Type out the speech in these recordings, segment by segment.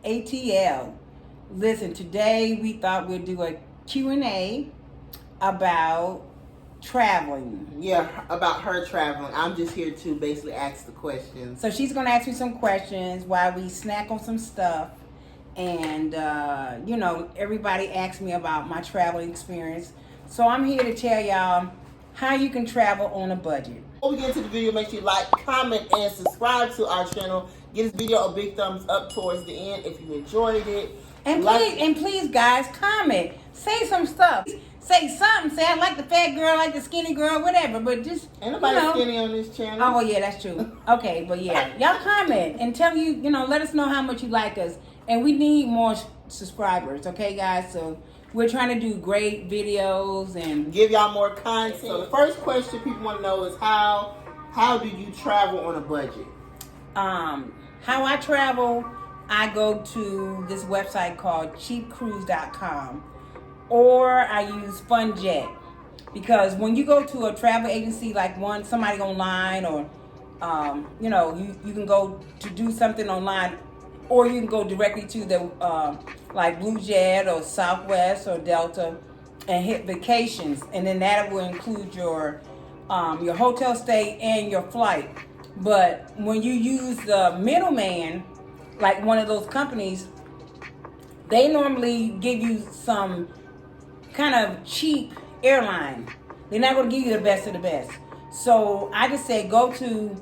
ATL. Listen, today we thought we'd do a Q&A about traveling. Yeah, about her traveling. I'm just here to basically ask the questions. So she's going to ask me some questions while we snack on some stuff. And, everybody asks me about my traveling experience. So I'm here to tell y'all how you can travel on a budget. Before we get into the video, make sure you like, comment, and subscribe to our channel. Give this video a big thumbs up towards the end if you enjoyed it. And please, guys, comment. Say some stuff. Say something. Say I like the fat girl, I like the skinny girl, whatever. But just ain't nobody skinny on this channel. Oh yeah, that's true. Okay, but yeah, y'all comment and tell let us know how much you like us, and we need more subscribers. Okay, guys. So we're trying to do great videos and give y'all more content. So the first question people want to know is how do you travel on a budget? How I travel, I go to this website called cheapcruise.com, or I use FunJet, because when you go to a travel agency like somebody online, or you can go to do something online, or you can go directly to the like Blue Jet or Southwest or Delta and hit vacations, and then that will include your hotel stay and your flight. But when you use the middleman, like one of those companies, they normally give you some kind of cheap airline. They're not going to give you the best of the best. So I just say go to,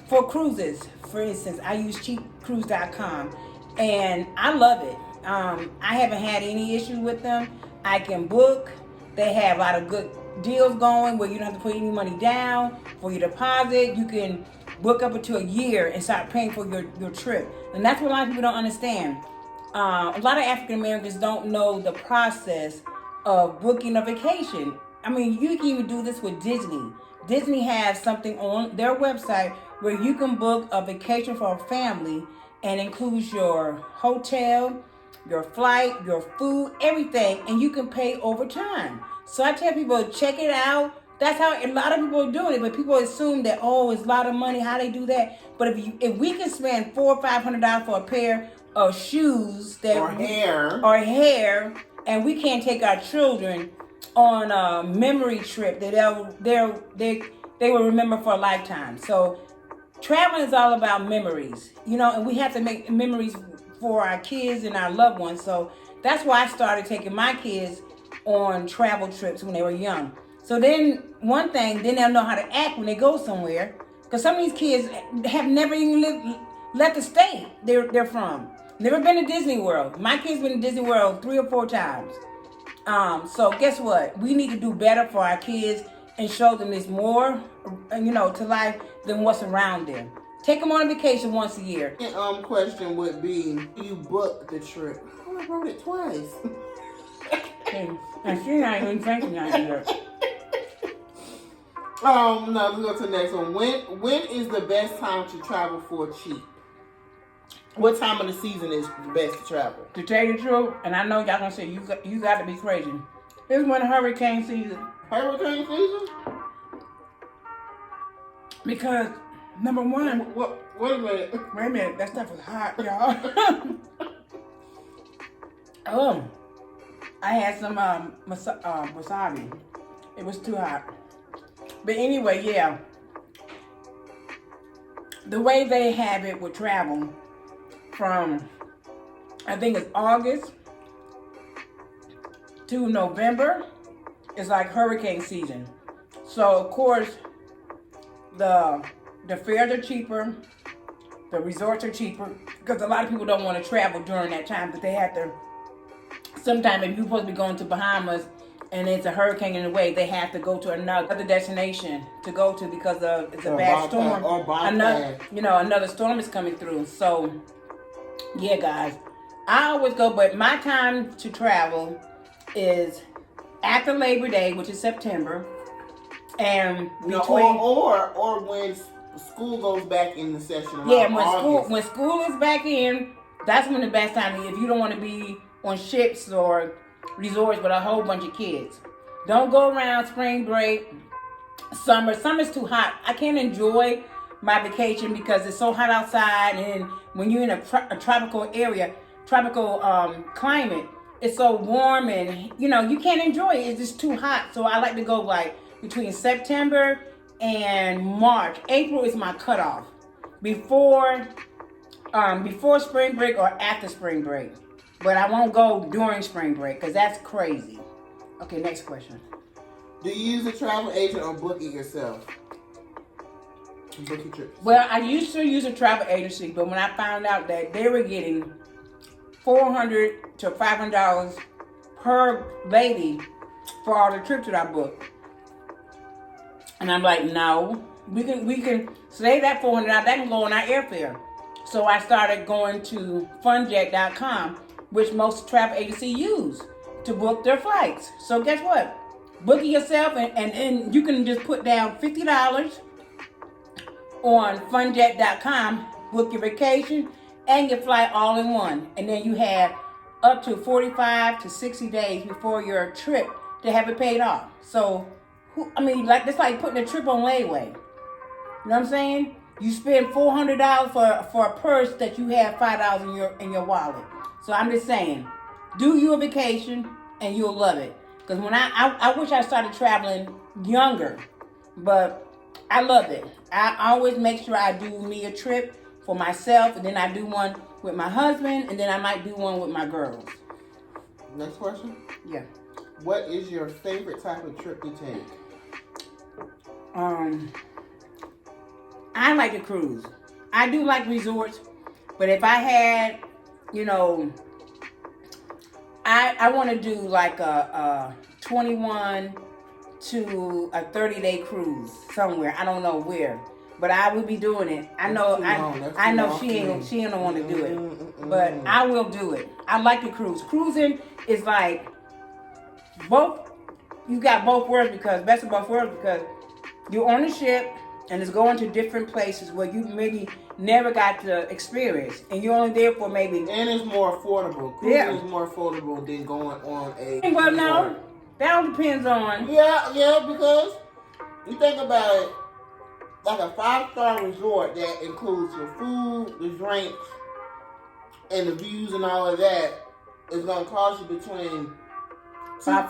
for cruises, for instance, I use cheapcruise.com, and I love it. I haven't had any issues with them. I can book. They have a lot of good deals going where you don't have to put any money down for your deposit. You can book up to a year and start paying for your trip. And that's what a lot of people don't understand. A lot of African Americans don't know the process of booking a vacation. I mean, you can even do this with Disney. Disney has something on their website where you can book a vacation for a family, and includes your hotel, your flight, your food, everything, and you can pay over time. So I tell people, check it out. That's how a lot of people are doing it, but people assume that, it's a lot of money, how they do that. But if we can spend $400 or $500 for a pair of shoes or hair, and we can't take our children on a memory trip that they will remember for a lifetime. So traveling is all about memories, and we have to make memories for our kids and our loved ones. So that's why I started taking my kids on travel trips when they were young. So then they'll know how to act when they go somewhere, because some of these kids have never even left the state they're from. Never been to Disney World. My kids been to Disney World 3 or 4 times. So guess what? We need to do better for our kids and show them there's more, to life than what's around them. Take them on a vacation once a year. Question would be, you book the trip. Oh, I wrote it twice. And she's not even thinking that either. No, let's go to the next one. When is the best time to travel for cheap? What time of the season is the best to travel? To tell you the truth, and I know y'all gonna say you got to be crazy. It's when hurricane season. Hurricane season? Because number one, wait a minute. Wait a minute, that stuff was hot, y'all. I had some wasabi. It was too hot. But anyway, yeah. The way they have it with travel from, I think it's August to November, is like hurricane season. So of course, the fares are cheaper, the resorts are cheaper, because a lot of people don't want to travel during that time, but they have to. Sometimes if you're supposed to be going to Bahamas and it's a hurricane in the way, they have to go to another destination to go to because it's a bad storm. Another storm is coming through. So, yeah, guys, I always go, but my time to travel is after Labor Day, which is September, and between or when school goes back in the session. Yeah, when school is back in, that's when the best time is. If you don't want to be on ships or resorts with a whole bunch of kids, don't go around spring break, summer. Summer's too hot. I can't enjoy my vacation because it's so hot outside, and when you're in a tropical area, tropical climate, it's so warm and you can't enjoy it. It's just too hot. So I like to go like between September and March. April is my cutoff. Before spring break or after spring break. But I won't go during spring break because that's crazy. Okay, next question. Do you use a travel agent or book it yourself? Book your trips. Well, I used to use a travel agency, but when I found out that they were getting $400 to $500 per lady for all the trips that I booked, and I'm like, no, we can save that $400. That can go on our airfare. So I started going to funjet.com, which most travel agencies use to book their flights. So guess what? Book it yourself, and you can just put down $50 on funjet.com, book your vacation and your flight all in one. And then you have up to 45 to 60 days before your trip to have it paid off. So, it's like putting a trip on layaway. You know what I'm saying? You spend $400 for a purse that you have $5 in your wallet. So I'm just saying, do you a vacation and you'll love it. Because when I wish I started traveling younger, but I love it. I always make sure I do me a trip for myself, and then I do one with my husband, and then I might do one with my girls. Next question. Yeah. What is your favorite type of trip to take? I like to cruise. I do like resorts, but if I had, I want to do like a 21 to a 30-day cruise somewhere. I don't know where, but I will be doing it. I know she ain't want to do it, but I will do it. I like to cruise. Cruising is like both. You got both worlds because best of both worlds because you're on a ship and it's going to different places where you maybe never got to experience, and you're only there for maybe. And it's more affordable. Cruising is more affordable than going on a. Well, no, that all depends on. Yeah, because you think about it, like a 5-star resort that includes the food, the drinks, and the views and all of that is going to cost you between about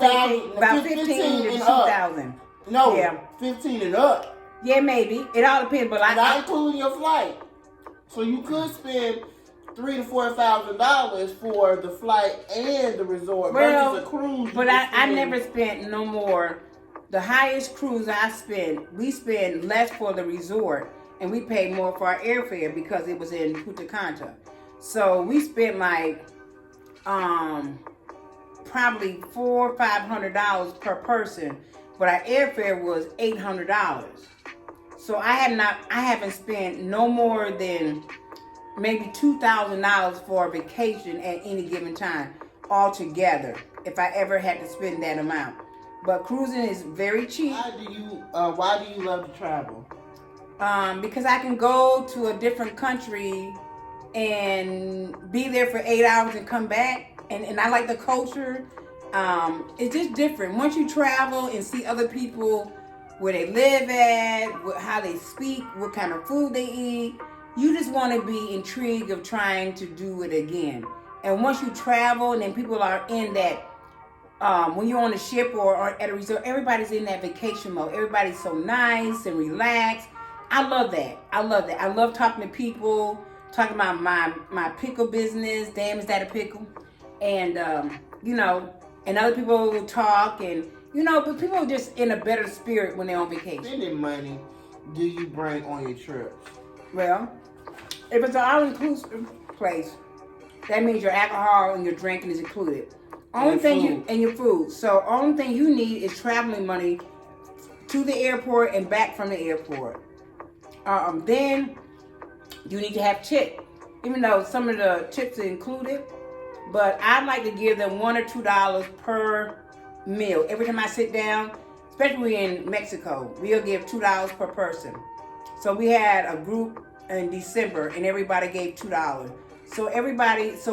15 to 2,000. No, yeah. 15 and up. Yeah, maybe. It all depends, but not including your flight. So you could spend $3,000 to $4,000 for the flight and the resort versus a cruise. But I never spent no more. The highest cruise I spent, we spent less for the resort, and we paid more for our airfare because it was in Punta Cana. So we spent like probably $400 or $500 per person, but our airfare was $800. So I haven't spent no more than maybe $2,000 for a vacation at any given time altogether, if I ever had to spend that amount. But cruising is very cheap. Why do you love to travel? Because I can go to a different country and be there for 8 hours and come back, and I like the culture. It's just different. Once you travel and see other people, where they live at, how they speak, what kind of food they eat, you just want to be intrigued of trying to do it again. And once you travel and then people are in that, when you're on a ship or at a resort, everybody's in that vacation mode. Everybody's so nice and relaxed. I love that. I love talking to people, talking about my pickle business, Damnisthatapickle, and and other people will talk and. But people are just in a better spirit when they're on vacation. How much money do you bring on your trips? Well, if it's an all-inclusive place, that means your alcohol and your drinking is included. And your food. So only thing you need is traveling money to the airport and back from the airport. Then you need to have tip, even though some of the tips are included. But I like to give them $1 or $2 per meal. Every time I sit down, especially in Mexico, we'll give $2 per person. So we had a group in December and everybody gave $2. So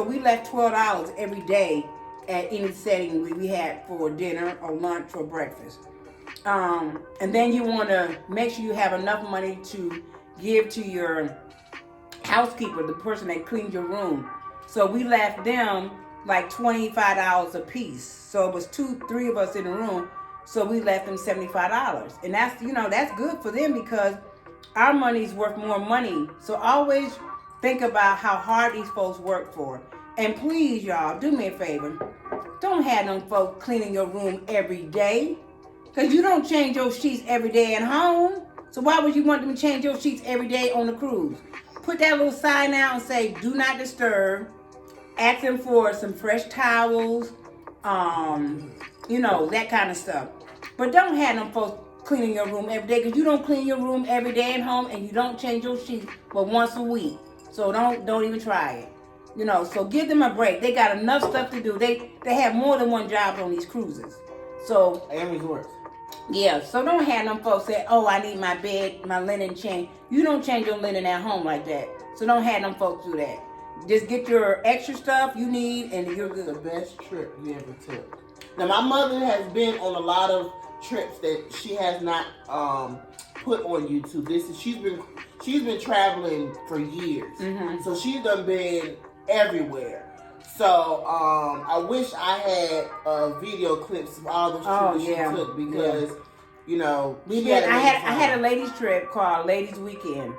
we left $12 every day at any setting we had for dinner or lunch or breakfast. And then you want to make sure you have enough money to give to your housekeeper, the person that cleans your room. So we left them like $25 a piece. So it was 2-3 of us in the room. So we left them $75. And that's, that's good for them because our money's worth more money. So always think about how hard these folks work for. And please, y'all, do me a favor. Don't have them folks cleaning your room every day. Because you don't change your sheets every day at home. So why would you want them to change your sheets every day on the cruise? Put that little sign out and say, do not disturb. Ask them for some fresh towels, that kind of stuff. But don't have them folks cleaning your room every day because you don't clean your room every day at home and you don't change your sheets but once a week. So don't even try it. So give them a break. They got enough stuff to do. They have more than one job on these cruises. So and resorts. Yeah, so don't have them folks say, oh, I need my bed, my linen changed. You don't change your linen at home like that. So don't have them folks do that. Just get your extra stuff you need and you're good. The best trip you ever took. Now, my mother has been on a lot of trips that she has not put on YouTube. She's been traveling for years. Mm-hmm. So she's done been everywhere. So I wish I had video clips of all the trips she took because I had a ladies trip called Ladies Weekend,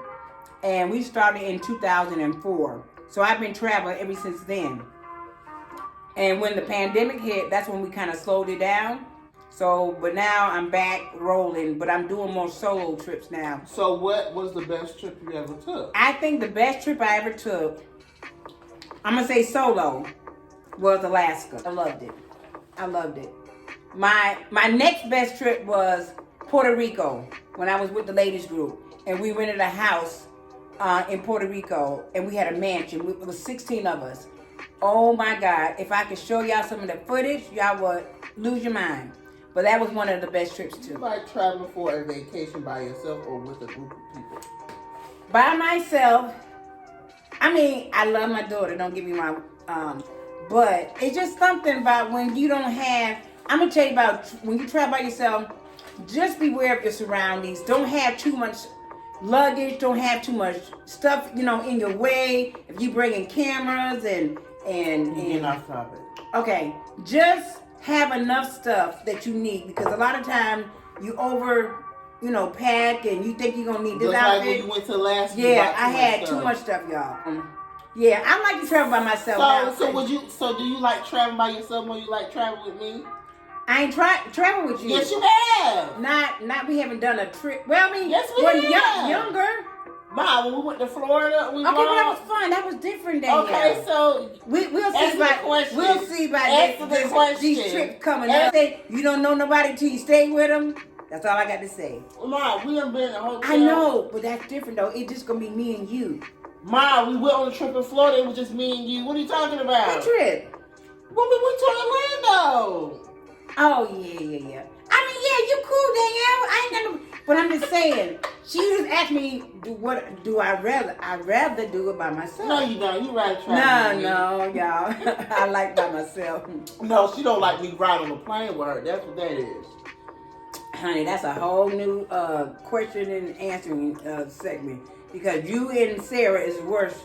and we started in 2004. So I've been traveling ever since then. And when the pandemic hit, that's when we kind of slowed it down. So, but now I'm back rolling, but I'm doing more solo trips now. So what was the best trip you ever took? I think the best trip I ever took, I'm going to say solo, was Alaska. I loved it. My next best trip was Puerto Rico when I was with the ladies group. And we rented a house in Puerto Rico, and we had a mansion. It was 16 of us. Oh my God. If I could show y'all some of the footage, y'all would lose your mind. But that was one of the best trips too. You like traveling for a vacation by yourself or with a group of people? By myself. I mean, I love my daughter, don't get me wrong. But it's just something about when you don't have, I'm going to tell you about when you travel by yourself, just beware of your surroundings. Don't have too much luggage. Don't have too much stuff, in your way. If you bring in cameras and off topic. Okay, just have enough stuff that you need because a lot of times you pack and you think you're going to need this just outfit. Like when you went to last Yeah, I had too much stuff, y'all. Yeah, I like to travel by myself. So do you like traveling by yourself when you like traveling with me? I ain't travel with you. Yes, you have. Not we haven't done a trip. Well, I mean, yes, we have. Younger. Wow, when we went to Florida, but that was fun. That was different than okay, so we'll see about these trips coming up. Say you don't know nobody till you stay with them. That's all I got to say. Ma, we done been in a hotel. I know, but that's different though. It's just gonna be me and you. Ma, we went on a trip in Florida. It was just me and you. What are you talking about? What trip? When we went to Orlando. Oh yeah. I mean, yeah, you cool, Danielle. I ain't gonna. But I'm just saying. She just asked me, what do I rather? I'd rather do it by myself. No, you don't. You rather travel. No, y'all. I like by myself. No, she don't like me riding on a plane with her. That's what that is. Honey, that's a whole new question and answering segment. Because you and Sarah is worse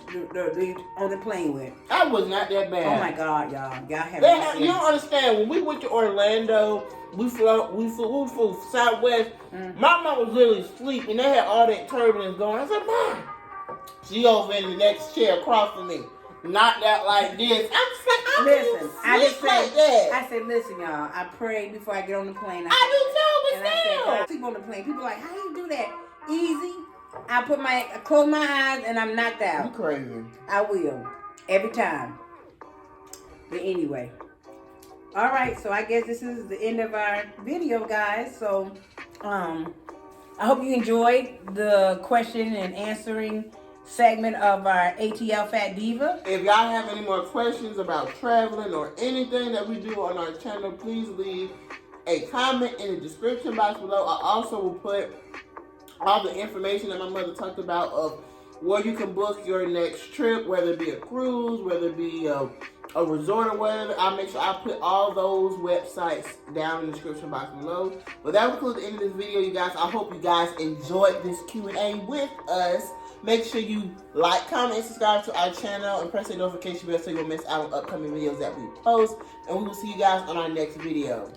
on the plane with. I was not that bad. Oh my God, y'all. Y'all have you don't understand. When we went to Orlando, we flew Southwest. My mom was literally asleep, and they had all that turbulence going. I said, Mom. She over in the next chair across from me. Knocked out like this. I'm just like, listen, I said, listen, y'all. I prayed before I get on the plane. I do too, but still. I sleep on the plane. People are like, how you do that? Easy. I close my eyes and I'm knocked out. You crazy. I will. Every time. But anyway. Alright, so I guess this is the end of our video, guys. So, I hope you enjoyed the question and answering segment of our ATL Fat Diva. If y'all have any more questions about traveling or anything that we do on our channel, please leave a comment in the description box below. I also will put all the information that my mother talked about of where you can book your next trip, whether it be a cruise, whether it be a a resort or whatever, I'll make sure I put all those websites down in the description box below. But that concludes the end of this video, you guys. I hope you guys enjoyed this Q&A with us. Make sure you like, comment, and subscribe to our channel and press the notification bell so you won't miss out on upcoming videos that we post. And we will see you guys on our next video.